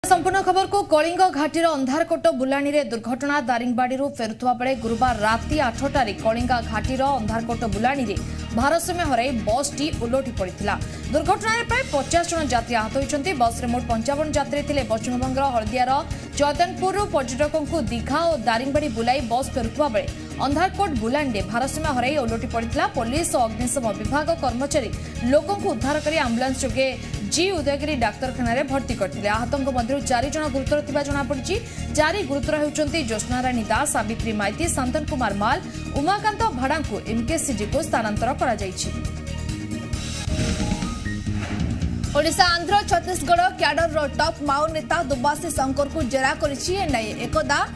संपूर्ण खबर को कलिंग घाटीर अंधारकोट बुलाणी रे दुर्घटना दारिंगबाड़ी फेरुवा बेले गुरुवार राति 8टार कलिंग घाटीर अंधारकोट बुलाणी रे भारसाम्य हराई बस टी ओलटि पड़ा। दुर्घटना प्राय 50 जन यात्री आहत होती। बस रे मोट 55 यात्री थे। पश्चिमबंग हलदियार चैतनपुर पर्यटकों को दीघा और दारिंगबाड़ी बुलाई बस फेरुवा बेले अंधारकोट बुलाणी भारसाम्य हराई ओलटि पड़ा। पुलिस और अग्निशम विभाग कर्मचारी लोकों को उद्धार कर आंबुलांस जोगे जी उदयगिरी डाक्तरखाना भर्ती करते। आहतों मध्य 4 जन गुरुतर थिबा जଣାपड़ी। 4 गुरुतर होउचंती ज्योत्स्नाराणी दास, सावित्री माइती, शांतन कुमार माल, उमाकांत भाड़ा को एमकेसीजी को स्थानांतर करा जायछि। ओडिशा आंध्र छत्तीसगढ़ क्याडर टॉप माओ नेता दुबासी शंकर को जेरा करिछि एनआईए। एकदा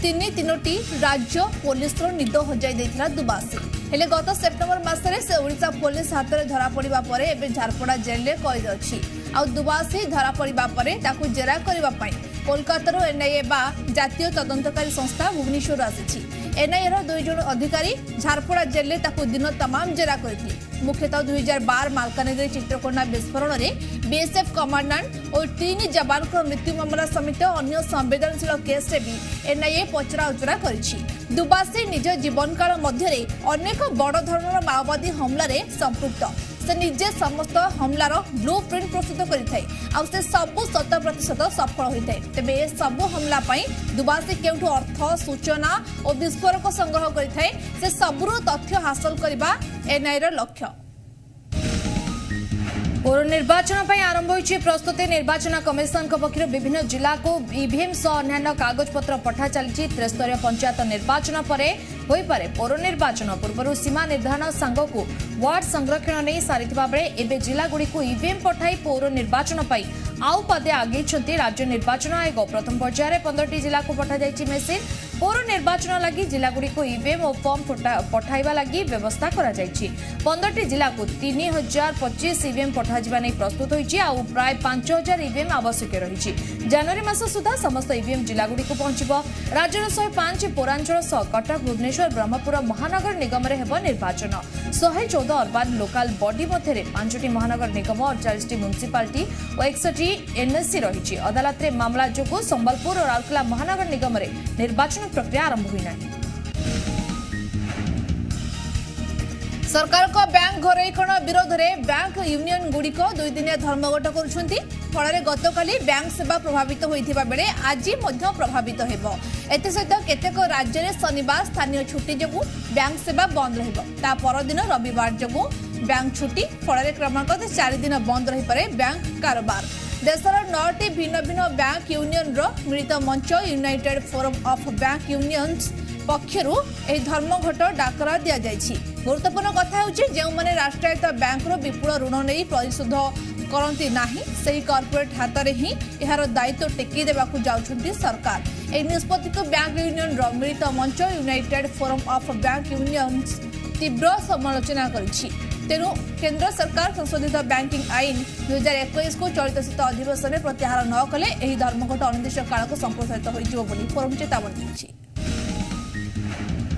तीनोटी राज्य पुलिस निद हजाई देथिला दुबासी। हेले गत सेप्टेम्बर मासरे से ओडिशा पुलिस हाथ में धरा पड़ा पर एवं झारपड़ा जेल में कैद अच्छी। आ दुबासी धरा पड़ा पर ताकू जेरा करने कोलकातार एनआईए बा जातीय तदंतकारी संस्था भुवनेश्वर आसी। एनआईएर 2 जन अधिकारी झारपड़ा जेल में ताकू दिन तमाम जेरा करथिले। मुख्यतः 2012 मालकानगिरी चित्रकोना विस्फोरण में बीएसएफ कमांडेंट और 3 जवान मृत्यु मामला समेत अन्य संवेदनशील केस रे भी एनआईए पचरा उचरा करिछि। दुबासी निज जीवनकाल मध्य अनेक बड़ धरणर माओवादी हमलार संपृक्त। से निजे समस्त हमलार ब्लू प्रिंट प्रस्तुत करिथाय आ से सब 100% सफल होइथाय। तेबे ए सब हमला पई दुबासी केउठु अर्थ सूचना और विस्फोरक संग्रह करिथाय से सबरो तथ्य हासिल करबा एनआईर लक्ष्य। पौर निर्वाचन पर आरंभ होइछि प्रस्तुति। निर्वाचन कमिशन पक्षर विभिन्न जिला को ईवीएम सह अन्य कागजपत्र पठा चली। त्रिस्तरीय पंचायत निर्वाचन पर होइपारे पौर निर्वाचन पूर्व सीमा निर्धारण सांग को वार्ड संरक्षण नहीं सारिथिबा बेले एबे जिला गुडी को ईवीएम पठाई पौर निर्वाचन पाई आउ पादे आगे राज्य निर्वाचन आयोग। प्रथम पर्यायर 15टी जिला को पठा जाइछि मेसिन। पौर निर्वाचन लगी जिला गुडी को ईवीएम और फॉर्म पठाइबा लगी व्यवस्था करा जाइछि। 15टी जिला को 3025 ईवीएम पठाजिबा नै प्रस्तुत होइछि आ प्राय 5000 ईवीएम आवश्यक रहिछि। जनवरी मास सुधा समस्त ईवीएम जिला गुडी को पहुंचिबो। राज्यर 105 पौरांचल सह कटक, भुवनेश्वर, ब्रह्मपुर महानगर निगम रे हेबो निर्वाचन। 114 अर्बान लोकल बॉडी मध्य 5टी महानगर निगम, 48टी म्युनिसिपालिटी और 61 एनएससी रही। अदालत रे मामला जोगु संबलपुर और राउरकेला महानगर निगम रे निर्वाचन प्रक्रिया आरंभ हुई नहीं। सरकार को बैंक घरईकरण विरोध में बैंक यूनियन गुड़िक 2 दिनिया धर्मघट करुछंती। फल गतकाली बैंक सेवा प्रभावित होइथिबा बेले आज प्रभावित हेबो। एते सहित केतेक राज्य में शनिवार स्थानीय छुट्टी जोगु बैंक सेवा बंद रहिबो। ता परदिन रविवार जोगु बैंक छुट्टी। फल क्रमागत 4 दिन बंद रही पारे बैंक कारोबार। देशर 9टी भिन्न भिन्न बैंक यूनियन मिलित मंच United Forum of Bank Unions पक्षरु एही धर्मघट डाकरा दिया जायछि। गुरुत्वपूर्ण कथा होछि जे माने राष्ट्रायत्त बैंक रो विपुल ऋण नै परिशोध करंती नाही सेही कॉर्पोरेट हाथ रे ही एहार दायित्व टेकी देबाकू जाउछंती सरकार। एही निष्पत्ति को बैंक यूनियन रो मिलित मंच United Forum of Bank unions तीव्र समालोचना करिछि। तेणु केंद्र सरकार संशोधित बैंकिंग आईन 2021 को चलित शीत अधिवेशन में प्रत्याहार न कले एही धर्मघट अनिर्दिष्ट काल को संप्रसारित होइजिबो बोली फोरम चेतावनी दैछि।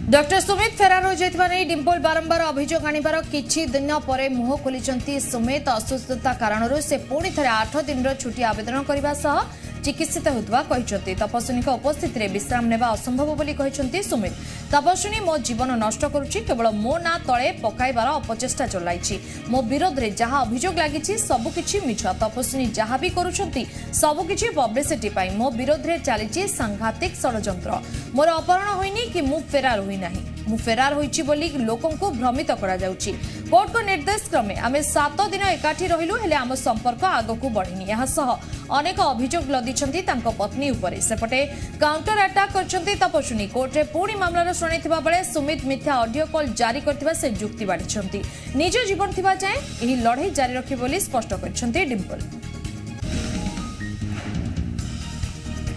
डॉक्टर सुमित फेरार हो जाइथिबा नै डिम्पल बारंबार अभियोग आनिबार किछि दिन पर मुह खोलिचंती। सुमित असुस्थता कारणरू से पुणी थरे 8 दिन छुट्टी आवेदन करबा सह चिकित्सित होतबा कहिसंती। तपस्विनी उपस्थित रे विश्राम नेबा असंभव बोली कहिसंती सुमित। तपस्विनी मो जीवन नष्ट करुछि, केवल मो ना तळे पकाइबार अपचेष्टा चलाइछि। मो विरोध रे जहा अभियोग लागिछि सब किछि मिछ। तपस्विनी जहा भी करुछंती सब किछि पब्लिसिटी पाई। मो विरोध रे चलिछि सांघातिक षडयंत्र। मोर अपहरण होइनी कि मु फेरार होई नाही। मु फेरार होइछि बोली लोकों को भ्रमित करा जाउछि। कोर्ट को निर्देश क्रमे आमे 7 दिन एकाठी रहिलु हेले आम संपर्क आगकू बढ़िनी। यहा सह अनेक अभियोग लदिछंती तांको पत्नी उपरे। सेपटे काउंटर अटैक करछंती तपस्विनी। कोर्ट रे पूरी मामलार सुनिथिबा बेले सुमित मिथ्या ऑडियो कॉल जारी करथिबा से जुक्ति बाढिछंती। निज जीवन थिबा जाय एही लड़ाई जारी रखि बोली स्पष्ट करछंती डिम्पल।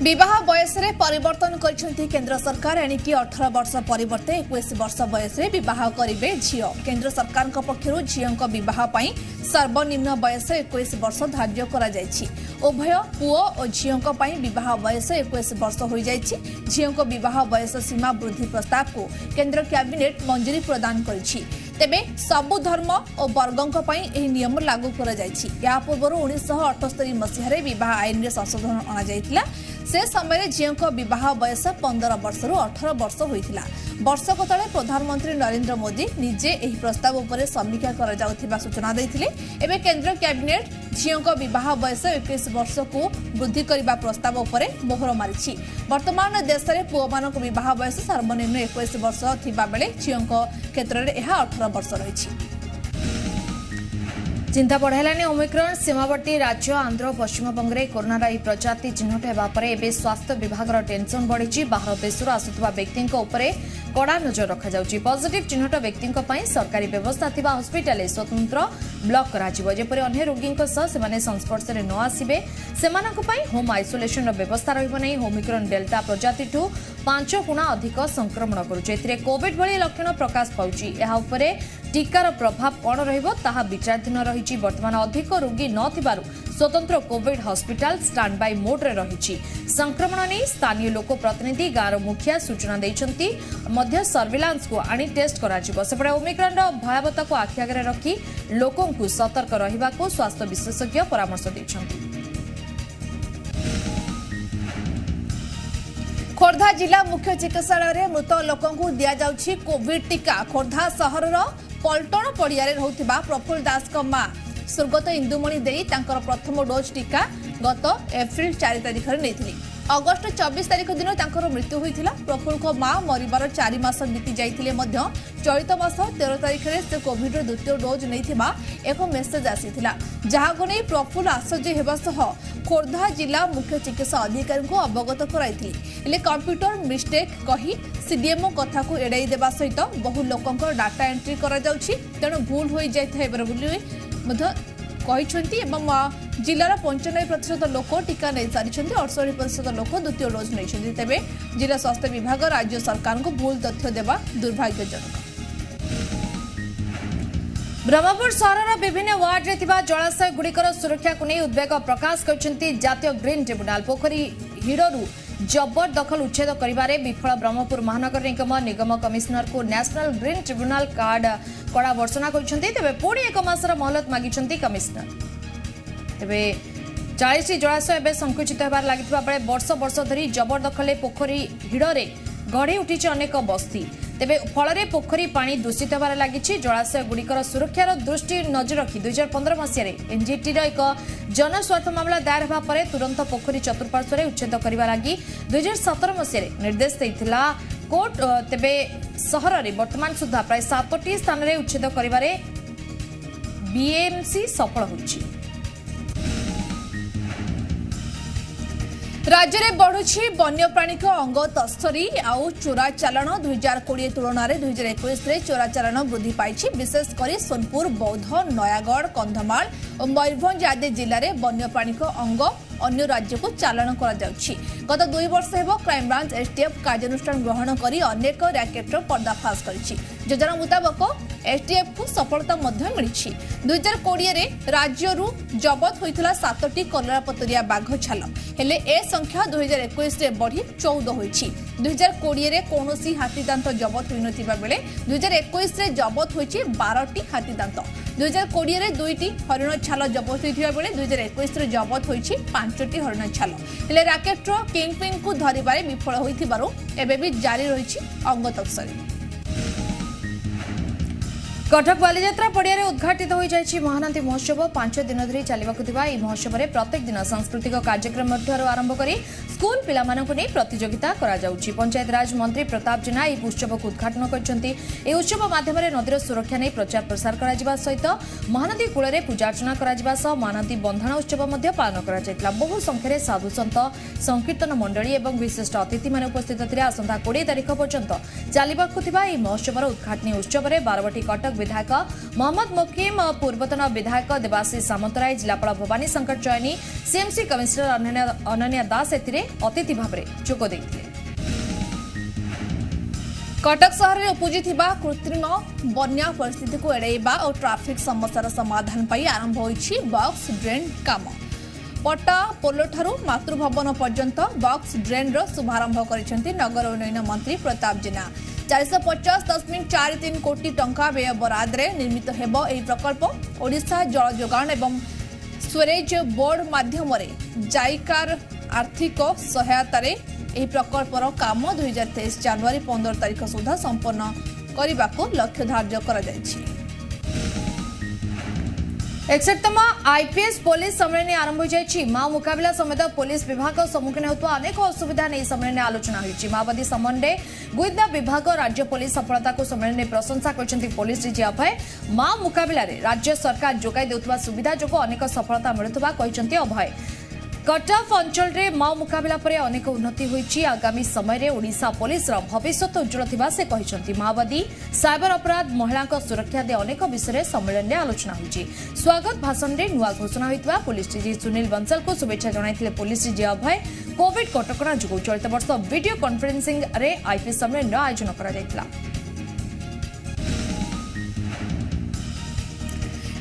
विवाह बयस रे परिवर्तन करछंती केंद्र सरकार। एणिकी 18 वर्ष परिवर्ते 21 वर्ष बयस रे विवाह करिवे झियो। केंद्र सरकार पक्षरु झियोंक विवाह पई सर्वनिम्न बयस 21 वर्ष धार्य करा जायछि। उभय पुओ और झियोंक पई विवाह बयस 21 वर्ष होई जायछि। झियोंक विवाह बयस सीमा वृद्धि प्रस्ताव को केंद्र कैबिनेट मंजूरी प्रदान करिछि। तेबे सबु धर्म और वर्गों पर यह नियम लागू कर पूर्व 1978 मसीह बह आईन में संशोधन अणा से समय झील बह बयस 15 वर्ष 18 वर्ष होता वर्षक तले प्रधानमंत्री नरेंद्र मोदी निजे यह प्रस्ताव उपर समीक्षा कर सूचना देते केंद्र कैबिनेट झील बह बयस 21 वर्ष को वृद्धि करने प्रस्ताव उपर मोहर मारी वर्तमान देश में पुओ मान बह बयस सर्वनिम्न 21 वर्ष थिबा बेले झील क्षेत्र में यह 18 वर्ष रही। चिंता बढ़ालानी ओमिक्रॉन सीमावर्ती राज्य आंध्र पश्चिमबंग में कोरोनार यह प्रजाति चिन्हट होगापर एवं स्वास्थ्य विभाग टेंशन बढ़ी बाहर देशर आसुवा व्यक्ति कड़ा नजर रखा पॉजिटिव चिन्हट व्यक्ति सरकारी व्यवस्था थिबा हॉस्पिटल स्वतंत्र ब्लॉक कराजिबो अन्य रोगी से संस्पर्श में न आसिबे होम आइसोलेशन व्यवस्था रही ओमिक्रॉन डेल्टा प्रजाति 5 गुणा अधिक संक्रमण करुचे कोविड भली लक्षण प्रकाश पाउची टीकार प्रभाव कौन रहा विचाराधीन रही वर्तमान अधिक रोगी नथिबारु स्वतंत्र Covid hospital stand by mode रे रही संक्रमण नहीं स्थानीय लोक प्रतिनिधि गाँव मुखिया सूचना देइछंती मध्य सर्विलांस को आनी टेस्ट कराजिबो सेपटे ओमिक्रॉन भयावहता को आखि आगे रखी लोकों को सतर्क रहिबा को स्वास्थ्य विशेषज्ञ परामर्श देइछंती। खोर्धा जिला मुख्य चिकित्सालय में मृत लोकों को दिया जाउछि कोविड टीका खोर्धा सहर पल्टन पड़िया रहुथिबा प्रफुल्ल दास मां स्वर्गत इंदुमणि देई तांकर प्रथम डोज टीका गत एप्रिल 4 तारिख में नहीं अगस्ट 24 तारिख दिन तांकर मृत्यु होइथिला। प्रफुल्ल को मां मरिबार 4 मास बीती जाइथिले मध्य चलित मास 13 तारिख में से कोविड द्वितीय डोज नैथिबा एक मेसेज आसीथिला जहाको नै प्रफुल्ल आश्चर्य हेबा सह खोर्धा जिला मुख्य चिकित्सा अधिकारी को अवगत कराइथिले हेले कंप्यूटर मिस्टेक कही सीडीएमओ कथा को एड़ाई देबा सहित बहु लोकंकर डाटा एंट्री करा जाउछि तेणु भूल होई जाइथाय बोली मध्य कहिसंती एवं जिलार 95% लोक टीका नहीं सारी 68% लोक द्वितीय डोज नहीं तेबे जिला स्वास्थ्य विभाग राज्य सरकार को भूल तथ्य देवा दुर्भाग्यजनक। ब्रह्मपुर सहर विभिन्न वार्ड में जलाशय गुड़िकर सुरक्षा को नहीं उद्वेग प्रकाश करछंती जातीय ग्रीन ट्रिब्यूनाल पोखरी हिड़रू जबरदखल उच्छेद करिबारे विफल ब्रह्मपुर महानगर निगम कमिश्नर को नेशनल ग्रीन ट्रिब्यूनाल कार्ड कड़ा वर्षना करछंती तेबे पुणी एक मासर मोहलत मागिछंती कमिश्नर तेबे 40 जलाशय एवं संकुचित होबार लागिथिबा बेले वर्ष वर्ष धरी जबरदखल पोखरी हिड़रे गढ़ी उठी अनेक बस्ती तेबे फल पोखरी पानी दूषित होबार लगी जलाशय गुड़िकर सुरक्षार दृष्टि नजर रखी 2015 मसीह एनजीटी एक जनस्वार्थ मामला दायर होगा पर तुरंत पोखरी चतुर्पार्श्व उच्छेद करने लगी 2017 मसीह निर्देश देता कोर्ट तेबे सहर में वर्तमान सुधा प्राय 7टी स्थान में उच्छेद कर बीएमसी सफल होइछि। राज्य में बढ़ुछि वन्यप्राणी अंग तस्करी आउ चोरा चालाण 2020 तुलन में 2021 चोरा चालाण वृद्धि पाई विशेषकर सोनपुर बौद्ध नयागढ़ कंधमाल और मयूरभंज आदि जिले में वन्यप्राणी अंग अन्य राज्य को चालाण गत 2 वर्ष हेब क्राइमब्रांच एसटीएफ कार्यानुष्ठान ग्रहण कर अनेक रैकेटर पर्दाफाश कर योजना मुताबक एसटीएफ को सफलता मिली 2020 राज्य जबत होता 7टी कलरापतरिया बाघ छाल हेले ए संख्या 2021 में बढ़ी 14 होइछि। 2020 में कौन हाथीदांत जबत होता बेले 2021 में जबत होइछि 12टी हाथीदांत 2020 में 2टी हरिण छाल जबत होता बेले 2021 में जबत होइछि 5टी हरिण छाल हेले रैकेटर किंगपिन को धरिबारे विफल होइथिबारु एबे भी जारी रहिछि अंग तस्करी। कटक बालीजात्रा पड़िया उद्घाटित हो जाइछि महानदी महोत्सव 5 दिन धरी चलिबाकु थिबा ई महोत्सव में प्रत्येक दिन सांस्कृतिक कार्यक्रम आरंभ करी स्कूल पिलामानंकु नै प्रतियोगिता करा जाउछि। पंचायत राज मंत्री प्रताप जेना ई उत्सव को उद्घाटन करछन्ती। ए उत्सव माध्यम नदीर सुरक्षा नै प्रचार प्रसार करा जिबा सहित महानदी कूल में पूजा अर्चना करा जिबा सह महानदी बंधन उत्सव मध्य पालन करा जायतिला। बहु संख्यारे साधु संत संकीर्तन मंडली एवं विशिष्ट अतिथि मान उपस्थित थिले। आसंता 20 तारिख पर्यंत चलिबाकु थिबा ई महोत्सवर उद्घाटनी उत्सव में बारवाटी कटक विधायक मोहम्मद मुकीम पूर्वतन विधायक देवाशीष सामंतराय जिलापाल भवानी शंकर चयनी सीएमसी कमिश्नर अनन्या दास अतिथि भाव में जोग देते। कटक सहर में उपजिथिबा कृत्रिम बन्या परिस्थिति को एड़ाइबा और ट्राफिक समस्यार समाधान पाई आरंभ होइछि बॉक्स ड्रेन काम। पट्टा पोलो ठारू मातृभवन पर्यंत बॉक्स ड्रेन रो शुभारंभ करिसेंती नगर उन्नयन मंत्री प्रताप जेना। 450.43 कोटी टंका व्यय बराद रे निर्मित हेबो एही प्रकल्प। ओडिशा जल जोगाण एवं स्वेरेज बोर्ड माध्यम जाइकार आर्थिक सहायता एही प्रकल्पर काम 2023 जनवरी 15 तारिख सुधा संपन्न करने को लक्ष्य धार्य करा जायछि। 61तम आईपीएस पुलिस सम्मेलन आरंभ हो माओ मुकाबला समेत पुलिस विभाग सम्मुखीन होता अनेक असुविधा नहीं सम्मेलन आलोचना होती। माओवादी समन्वय गुइंदा विभाग राज्य पुलिस सफलता को सम्मेलन में प्रशंसा करछन्ती पुलिस डीजी अभय। माओ मुकाबला रे राज्य सरकार जोगाई देउथबा सुविधा जोगो अनेक सफलता मिलुथबा कहछन्ती अभय। कटअफ अंचल रे माओ मुकाबला पर अनेक उन्नति होईछि। आगामी समय रे ओडिशा पुलिस रो भविष्यत उज्जवल थिबा से कहछन्ती। माओवादी साइबर अपराध महिला सुरक्षा दे अनेक विषय सम्मेलन में आलोचना होईछि। स्वागत भाषण रे नुआ घोषणा होइतबा पुलिस डीजी सुनील बंसल को शुभेच्छा जणाइथिले पुलिस डीजी अभय। कोविड कटकणा जोगु चलित वर्ष वीडियो कॉन्फ्रेंसिंग रे आईपीएस सम्मेलन आयोजन करा जायतिला।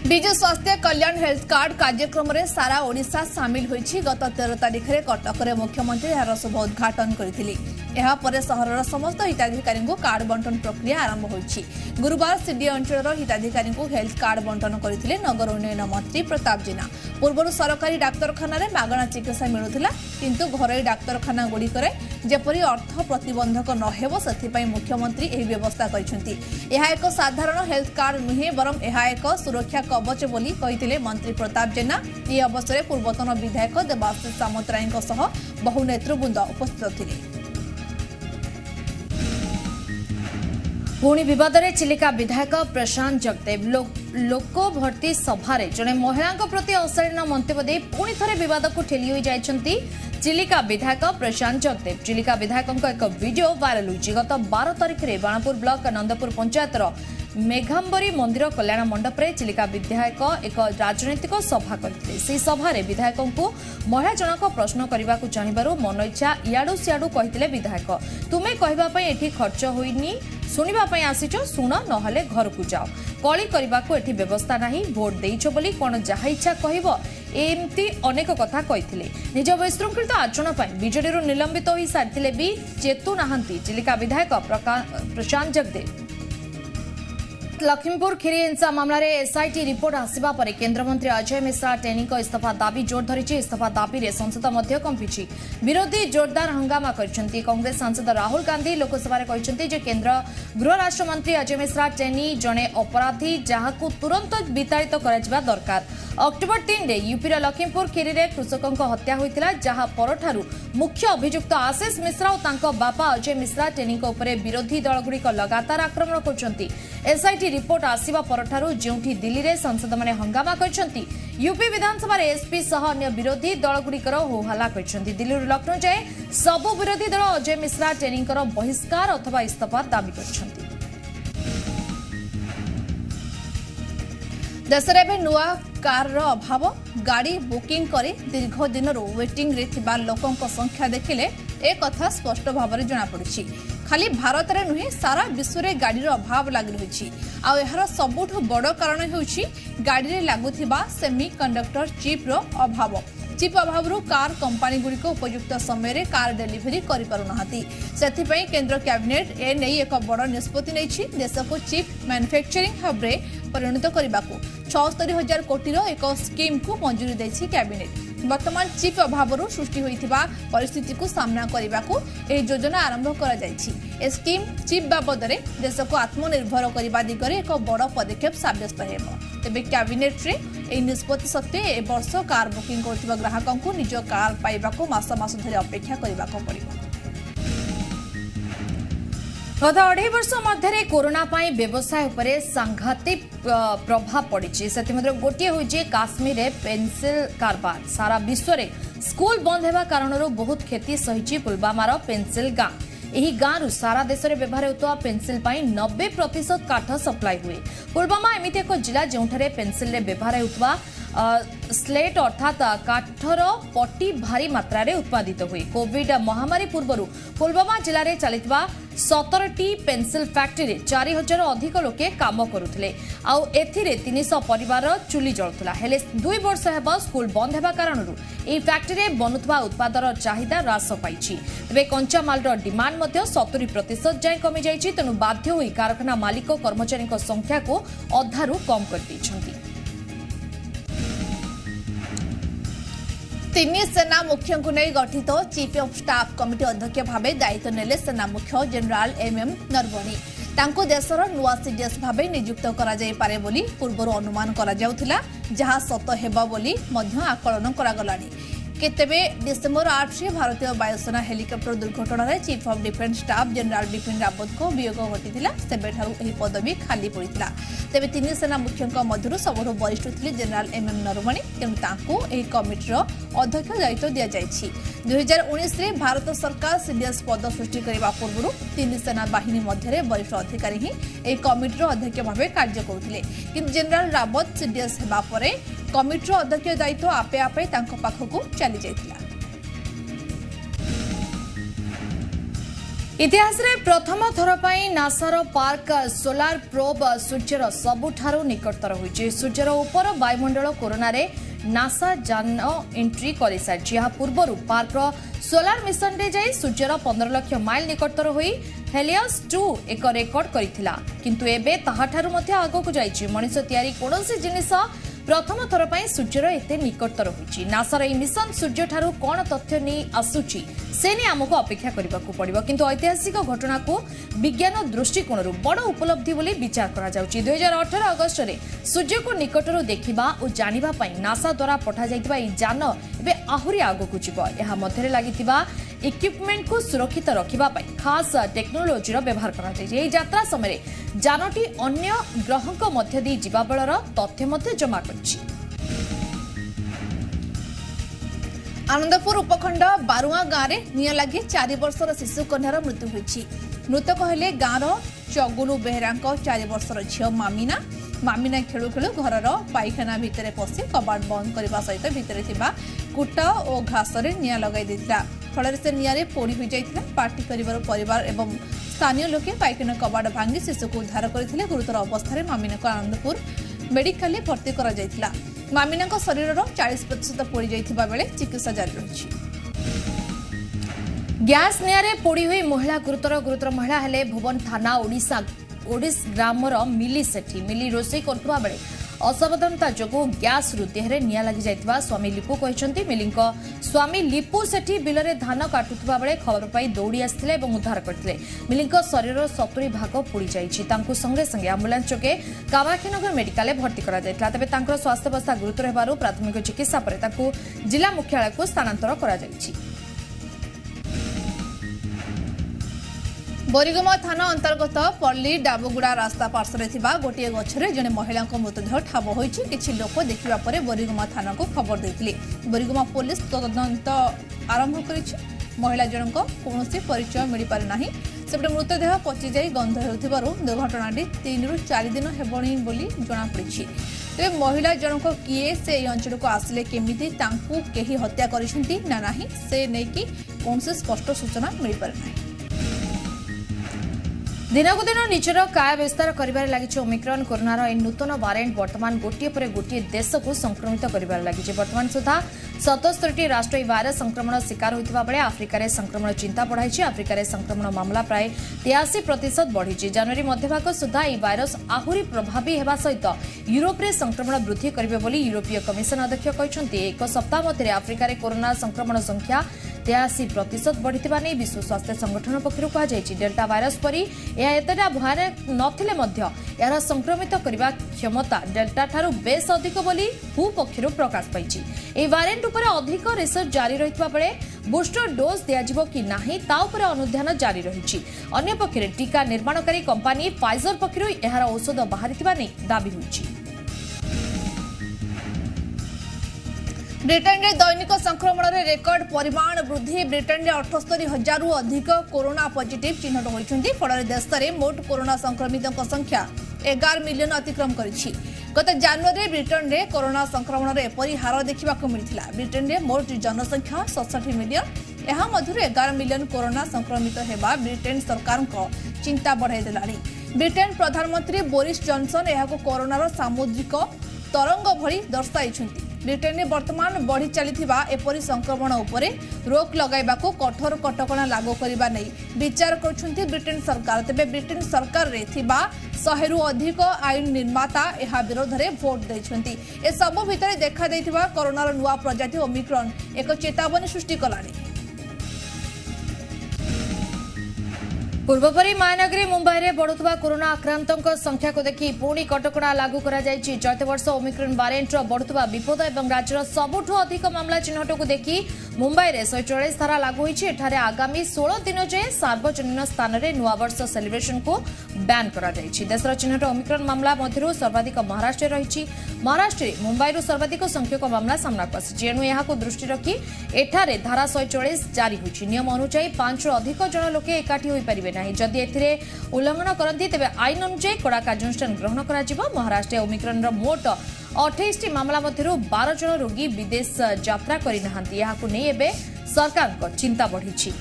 विजु स्वास्थ्य कल्याण हेल्थ कार्ड कार्यक्रम में सारा ओडिशा सामिल होईछि। गत 13 तारिख में कटक में मुख्यमंत्री यार शुभ उद्घाटन करथिले। एहा परे सहरर समस्त हिताधिकारी को कार्ड बंटन प्रक्रिया आरंभ होईछि। गुरुवार सीडी अंचल हिताधिकारी को हेल्थ कार्ड बंटन करथिले नगर उन्नयन मंत्री प्रताप जेना। पूर्व सरकारी डाक्तरखाना रे मागणा चिकित्सा मिलुथिला किंतु घरोई डाक्तरखाना गुड़िकरे जेपरी अर्थ प्रतिबंधक नहेबो सेथिपई मुख्यमंत्री एही व्यवस्था करिसेंती। एहा एक साधारण हेल्थ कार्ड नुहे बरम एहा एक सुरक्षा कवच बोली कहिथिले मंत्री प्रताप जेना। ई अवसर पूर्वतन विधायक देवाशीष सामंतराय सह बहु नेतृवृंद उपस्थित थिले। पुणी विवाद में चिलिका विधायक प्रशांत जगदेव लोक भर्ती सभा जड़े महिला प्रति अशालीन मंतव्य दे पुणी थे बद को ठेली हो जाइछन्ती चिलिका विधायक प्रशांत जगदेव। चिलिका विधायक एक वीडियो वायरल होइछि। गत 12 तारिख में बाणपुर ब्लॉक नंदपुर पंचायतर मेघांबरी मंदिर कल्याण मंडप में चिलिका विधायक एक राजनैतिक सभा करते। से सभा विधायक को महिला जनक प्रश्न करने को चाहबार मन इच्छा इयाडू सियाडू कहते विधायक तुम्हें कहवाई एठी खर्च होइनी शुणापी आसीच शुण नहले घर को जाओ कली करने को एठी व्यवस्था नहीं भोट देइछ बोली कौन जहाँ इच्छा कहब एमती अनेक कथा कहते। निज विशृंखलित आचरण बीजेडी निलंबित हो सारी भी चेतु नाहांती चिलिका विधायक प्रशांत जगदेव। लखीमपुर खीरी हिंसा मामला रे एसआईटी रिपोर्ट आसिबा परे केंद्रमंत्री अजय मिश्रा टेनी को इस्तीफा दाबी जोर धरिछि। इस्तीफा दाबी रे संसद मध्य कंपिछि। विरोधी जोरदार हंगामा करछन्ती। कांग्रेस सांसद राहुल गांधी लोकसभा रे कहछन्ती जे केंद्र गृह राष्ट्र मंत्री अजय मिश्रा टेनी जणे अपराधी जहाकू तुरंत विताड़ित कराजिबा दरकार। अक्टोबर 3 रे यूपी रे लखीमपुर खीरी रे कृषकक हत्या होइतिला जहा परठारु मुख्य अभियुक्त आशीष मिश्रा और तांको बापा अजय मिश्रा टेनी को ऊपर विरोधी दलगुड़िक लगातार आक्रमण करछन्ती। एसआईटी रिपोर्ट आसिबा परठारु जेउठी दिल्ली रे सांसद माने हंगामा करछन्ती यूपी विधानसभा रे एसपी सह अन्य विरोधी दलगुड़िकर होहल्ला करछन्ती। दिल्ली लखनऊ जाए सबु विरोधी दल अजय मिश्रा टेनीकर बहिष्कार अथवा इस्तीफा दाबी करछन्ती। देश में नुआ कार अभाव गाड़ी बुकिंग करे दीर्घ दिन वेटिंग रे थिबा लोकों संख्या देखिले एक कथा स्पष्ट भाव में जनापड़ी। खाली भारत में नुहे सारा विश्व में गाड़ी अभाव लगी रही। आर सबुठ बड़ कारण होउछि गाड़ी रे लागुथिबा सेमी कंडक्टर चिप रो अभाव। चिप अभाव कार कंपनी गुड़िक उपयुक्त समय कार डेलीवरी करें केंद्र कैबिनेट ए नहीं एक बड़ निष्पत्ति नहीं देश को चिप मैन्युफैक्चरिंग हब रे परिणत करने को 76,000 कोटी एक स्कीम को मंजूरी देछि कैबिनेट। वर्तमान चिप अभाव सृष्टि होइथिबा परिस्थिति को सामना करने को यह योजना आरंभ करा जायछि। ए स्कीम चिप बाबद रे देश को आत्मनिर्भर करने दिगरे एक बड़ पदक्षेप साब्यस्त हेबो। तेबे कैबिनेट रे एही निष्पत्ति सत्वे ए वर्ष कार बुकिंग करथिबा ग्राहकों को निज कार पाइबा को मास मास धरि अपेक्षा करबा को पड़िबो। गत 2.5 वर्ष मध्य कोरोना पाई व्यवसाय उपरे सांघातिक प्रभाव पड़ी। से गोटे हूँ काश्मीर पेंसिल कारबार। सारा विश्व में स्कूल बंद होगा कारण बहुत क्षति सही पुलवामार पेंसिल गाँ। यही गाँव सारा देश में व्यवहार होता पेंसिल 90% काठ सप्लाई हुए। पुलवामा एमती एक जिला जो पेंसिल व्यवहार होता स्लेट अर्थात काठर पट्टी भारी मात्रा रे उत्पादित हुए। कोविड महामारी पूर्व पुलवामा जिले में चलता 17टी पेंसिल फैक्ट्री 4000 अधिक लोके काम करुले। आउ एथिरे 300 परिवार चुली जलुला। हेले 2 वर्ष हेब स्कूल बंद हेबा कारणरू एही फैक्ट्री बनुवा उत्पादर चाहिदा ह्रास पाइछि। तेबे कंचामालर डिमांड 70% जाए कमी जाइछि। तेणु बाध्य होई कारखाना मालिक कर्मचारी संख्या को अधारू कम कर दैछन्ति। तीन सेना मुख्यों को नहीं गठित चीफ ऑफ स्टाफ कमिटी अध्यक्ष भाव दायित्व नेले सेना मुख्य जनरल एमएम नरवणे। तांको देशर नुआ सीडीएस भाव नियुक्त करा जाय पारे बोली पूर्व अनुमान करा जाउथिला, जहां सत हेबा बोली मध्य आकलन करा गलानी। केतेबे डिसेंबर 8 रे भारतीय वायुसेना हेलिकॉप्टर दुर्घटना रे chief of defence staff general Bipin Rawat को वियोग घटिथिला। सेबेठारु एही पदवी खाली पड़िथिला। तेबे तीन सेना मुख्यों मध्यरु सबठु वरिष्ठ थिले जनरल एमएम नरवणे। तेणु तांको एही कमिटीर अध्यक्ष दायित्व दिया जायछि। 2019 रे भारत सरकार सीडीएस पद सृष्टि करबा पूर्व तीन सेना बाहिनी मध्य वरिष्ठ अधिकारी ही एही कमिटीर अध्यक्ष भाव कार्य करुथिले। किंतु जनरल रावत सीडीएस हेबा परे कमिटीर अध्यक्ष दायित्व आपे आपे तांको पाखकु चली जायतिला। इतिहास रे प्रथम थर पई नासार पार्क सोलार प्रोब सूर्यर सबुठारु निकटतर होइछि। सूर्यर ऊपर वायुमंडल कोरोना रे नासा जान एंट्री करि सारछि। या पूर्वरु पार्क सोलार मिशन रे जाई सूर्यर 15 लाख माइल निकटतर होई हेलियस 2 एक रेकॉर्ड करिथिला। किंतु एबे ताहाठारु मध्ये आगो जाइछि। मनुष्य तयारी कोनोसी जिनिस प्रथम थर पई सूर्यर एते निकटतर होइछि। नासार ई मिशन सूर्य ठारू कोन तथ्य नि आसुछि से नि हमको अपेक्षा करबाकू पड़िबो। किंतु ऐतिहासिक घटना को विज्ञान दृष्टिकोणरू बड़ उपलब्धि बोली विचार करा जाउछि। 2018 अगस्त रे सूर्य को निकटरू देखिबा और जानिबा पई नासा द्वारा पठा जाइतबा ई जान एबे आहुरी आगो जिवो। एहा मध्यरे लागितिबा इक्विपमेंट को सुरक्षित रखिबा पई खास टेक्नोलोजी रो व्यवहार करा जाय। एही यात्रा समय जानटी अन्य ग्रहक मध्य दी जीवा बलर तथ्य मध्य जमा करछि। आनंदपुर उपखंड बारुआ गाँव में निया लगी 4 वर्षर शिशु कन्यार मृत्यु होइछि। मृतक हेले गाँवर चगुलू बेहरा 4 वर्षर झील मामिना। मामिना खेलु खेलु घरर पाइखाना भितर पशि कबाट बंद करने सहित भितर थिबा कुटा और घास रे निया लगाई देथिला। फल से निया पोड़ी हो जाइथिला। पार्टी करिवार परिवार एवं स्थानीय लोके पाइखाना कबाट भांगी शिशु को उद्धार करथिले। गुरुतर अवस्था मामिना को आनंदपुर मेडिकल में भर्ती करा जाइथिला। मामिना शरीर 40% पोड़ी जाइथिबा बेले चिकित्सा जारी रहिछि। गैस नियारे पोड़ी हुई महिला गुरुतर महिला हेले भुवन थाना ओडिस ग्रामर मिली सेठी। मिली रोषे करथुवा बेले असावधानता जोगु गैस रु देहरे निया लागि जाइथिबा स्वामी लिपु कहिसंती। मिलिंक स्वामी लिपु सेठी बिलरे धान काटुथुवा बेले खबर पाई दौड़ी आसिथिले एवं उद्धार करथिले। मिलिंक शरीर 70 भाग पोड़ी जाइछि। तांकु संगे संगे एम्बुलेंस जोगे कामाक्षीनगर मेडिकल भर्ती करा जाइतला। तबे तांकर स्वास्थ्य अवस्था गुरुतर हेबारु प्राथमिक चिकित्सा परे तांकु जिला मुख्यालय को स्थानांतर करा जाइछि। बोरीगुमा थाना अंतर्गत पल्ली डाबुगुड़ा रास्ता पार्श्व गोटे गछरे जने महिला मृतदेह ठाब होइछि। किछि लोक देखिबा परे बोरीगुमा थाना को खबर देथिले। बोरीगुमा पुलिस तदंत आरंभ करिछि। महिला जनक कौनसी परिचय मिल पारे नाही। सेपटे मृतदेह पचि जाई गंध हेउथिबारु दुर्घटनाटी 3 ରୁ 4 दिन हेबणी बोली जणा पड़िछि। तेबे महिला जनक किए से अंचल को आसिले केमिति तांकु केही हत्या करिसंती ना नाही से नेकी कौनसी स्पष्ट सूचना मिल पारे नाही। दिनकु दिन निजर काय विस्तार करिबार लागिछि। ओमिक्रॉन कोरोनार ए नूतन वारिएंट वर्तमान गोटिए पर गोटिए देश को संक्रमित करिबार लागिछि। वर्तमान सुधा 77टी राष्ट्र वायरस संक्रमण शिकार होइतिबा बेले आफ्रिका रे संक्रमण चिंता बढ़ाइछि। आफ्रिका रे संक्रमण मामला प्राय 83% बढ़िछि। जनवरी मध्यभाग सुधा ए वायरस आहुरी प्रभावी हेबा सहित यूरोप रे संक्रमण वृद्धि करिबे बोली यूरोपीय कमिशन अध्यक्ष कहिसंती। एक सप्ताह मध्य आफ्रिका रे कोरोना संक्रमण संख्या 83% बढ़िथिबा नै विश्व स्वास्थ्य संगठन पक्षरु कहा जायछि। डेल्टा वायरस परी यह एतटा भयानक नथिले मध्य यार संक्रमित करिबा क्षमता डेल्टा ठारू बेस अधिक बोली हु पक्षरु प्रकाश पाइछि। ए वारिएंट उपर अधिक रिसर्च जारी रहितबा बेले बूस्टर डोज दियाजिबो कि नाही ता उपर अनुध्यान जारी रहिछि। अन्य पक्षरे टीका निर्माणकारी कंपनी फाइजर पक्षरु एहार औषध बाहरिथिबा नै दाबी होइछि। ब्रिटेन रे दैनिक संक्रमण रे रेकर्ड परिमाण वृद्धि। ब्रिटेन रे 78,000 रु अधिक कोरोना पॉजिटिव चिन्हट होइछन्ती। फल देश में मोट कोरोना संक्रमितों संख्या 11 मिलियन अतिक्रम करिछि। गत जनवरी ब्रिटेन रे कोरोना संक्रमण रे एपरी हार देखा मिलता। ब्रिटेन रे मोट जनसंख्या 67 मिलियन। यह मध्य 11 मिलियन कोरोना संक्रमित होगा ब्रिटेन सरकार को चिंता बढ़ाई देलानी। ब्रिटेन प्रधानमंत्री बोरिस जॉनसन यह कोरोनार सामुद्रिक तरंग भली दर्शाई। ब्रिटेन में वर्तमान बढ़ी चली एपरी संक्रमण उपरे रोक लगाइबा को कठोर कटकणा लागू करने नहीं विचार कर ब्रिटेन सरकार। तेबे ब्रिटेन सरकार रे थिबा 100 रु अधिक आईन निर्माता यह विरोध में भोट देइछन्ति। ए सब भितर देखा देइथिबा कोरोनार नुआ प्रजाति ओमिक्रॉन एक चेतावनी सृष्टि कलानी। पूर्वपरी मायानगरी मुंबई में बढ़ुवा कोरोना आक्रांतों संख्या को देखि पुणी कटकणा लागू करा जायछि। चलित वर्ष ओमिक्रॉन वेरिएंट बढ़ुवा विपद और राज्यर सबुठु अधिक मामला चिन्हट को देखि मुंबई में 144 धारा लागू होइछि। एठारे आगामी 16 दिन जाए सार्वजनिक स्थान में नुआवर्ष सेलिब्रेशन को बैन करा जायछि। देशर चिन्हट ओमिक्रॉन मामला मध्य सर्वाधिक महाराष्ट्र रही। महाराष्ट्र मुंबई संख्यक मामला सामना को आसी। एणु यह दृष्टि रखी एठारे धारा 144 जारी होइछि। नियम अनुसार 5 रु अधिक जन लोके एकाठी होई परिबे नहीं। जदि एथिरे उल्लंघन करती तेबे आईन अनुसार कड़ा कार्यानुष्ठान ग्रहण करा जिवो। महाराष्ट्र ओमिक्रॉन मोट 28 मामला मध्य 12 जन रोगी विदेश यात्रा करि नहांती। याकु नै एबे सरकार को चिंता बढ़ी।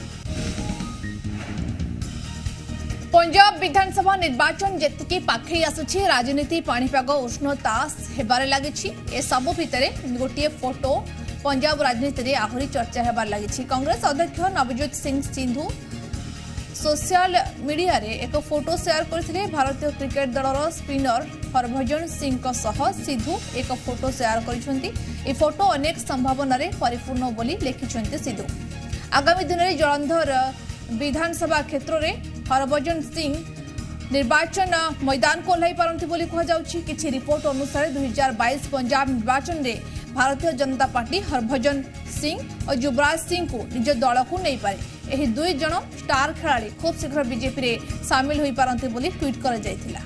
पंजाब विधानसभा निर्वाचन जेतिकी पाखई आसुछि राजनीति पाणीपाग उष्णता हेबारे लागिछि। ए सब भितरे गोटिए फोटो पंजाब राजनीति रे आहुरी चर्चा हेबार लागिछि। कांग्रेस अध्यक्ष नवजोत सिंह सिद्धू सोशल मीडिया रे एक फोटो शेयर करथिले। भारतीय क्रिकेट दलर स्पिनर हरभजन सिंह को सह सिद्धू एक फोटो शेयर करिसेंती। ए फोटो अनेक संभावना रे परिपूर्ण बोली लिखिसेंती सिद्धू। आगामी दिन में जलंधर विधानसभा क्षेत्र में हरभजन सिंह निर्वाचन मैदान को ओह्लाई पारंती बोली कहा जाउछि। किछि रिपोर्ट अनुसार 2022 पंजाब निर्वाचन रे भारतीय जनता पार्टी हरभजन सिंह और युवराज सिंह को निज दल को नहीं पारे। एही दुई जन स्टार खेलाड़ी खूब शीघ्र बीजेपी रे शामिल होई पारंती बोली ट्वीट कर जायथिला।